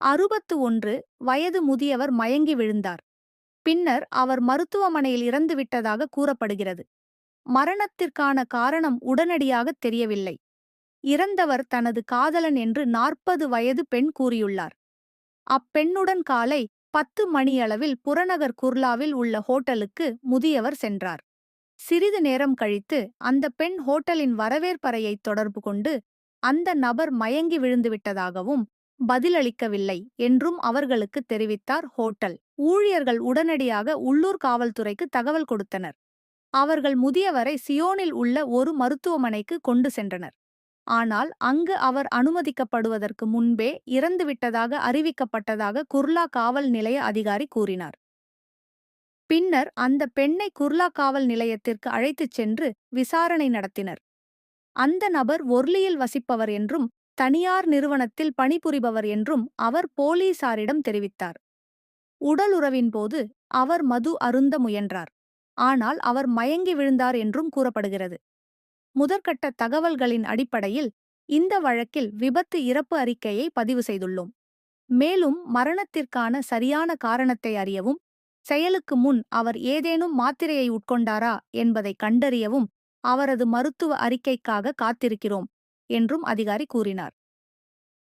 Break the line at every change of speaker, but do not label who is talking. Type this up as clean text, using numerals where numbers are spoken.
61 வயது முதியவர் மயங்கி விழுந்தார். பின்னர் அவர் மருத்துவமனையில் இறந்துவிட்டதாக கூறப்படுகிறது. மரணத்திற்கான காரணம் உடனடியாக தெரியவில்லை. இறந்தவர் தனது காதலன் என்று 40 வயது பெண் கூறியுள்ளார். அப்பெண்ணுடன் காலை 10 மணியளவில் புறநகர் குர்லாவில் உள்ள ஹோட்டலுக்கு முதியவர் சென்றார். சிறிது நேரம் கழித்து அந்த பெண் ஹோட்டலின் வரவேற்பறையை தொடர்பு கொண்டு அந்த நபர் மயங்கி விழுந்துவிட்டதாகவும் பதிலளிக்கவில்லை என்றும் அவர்களுக்கு தெரிவித்தார் ஹோட்டல் ஊழியர்கள். உடனடியாக உள்ளூர் காவல்துறைக்கு தகவல் கொடுத்தனர். அவர்கள் முதியவரை சியோனில் உள்ள ஒரு மருத்துவமனைக்கு கொண்டு சென்றனர். ஆனால் அங்கு அவர் அனுமதிக்கப்படுவதற்கு முன்பே இறந்துவிட்டதாக அறிவிக்கப்பட்டதாக குர்லா காவல் நிலைய அதிகாரி கூறினார். பின்னர் அந்த பெண்ணை குர்லா காவல் நிலையத்திற்கு அழைத்துச் சென்று விசாரணை நடத்தினர். அந்த நபர் ஒர்லியில் வசிப்பவர் என்றும் தனியார் நிறுவனத்தில் பணிபுரிபவர் என்றும் அவர் போலீசாரிடம் தெரிவித்தார். உடலுறவின் போது அவர் மது அருந்த முயன்றார். ஆனால் அவர் மயங்கி விழுந்தார் என்றும் கூறப்படுகிறது. முதற்கட்ட தகவல்களின் அடிப்படையில் இந்த வழக்கில் விபத்து இறப்பு அறிக்கையை பதிவு செய்துள்ளோம். மேலும் மரணத்திற்கான சரியான காரணத்தை அறியவும், செயலுக்கு முன் அவர் ஏதேனும் மாத்திரையை உட்கொண்டாரா என்பதை கண்டறியவும் அவரது மருத்துவ அறிக்கைக்காக காத்திருக்கிறோம் என்றும் அதிகாரி கூறினார்.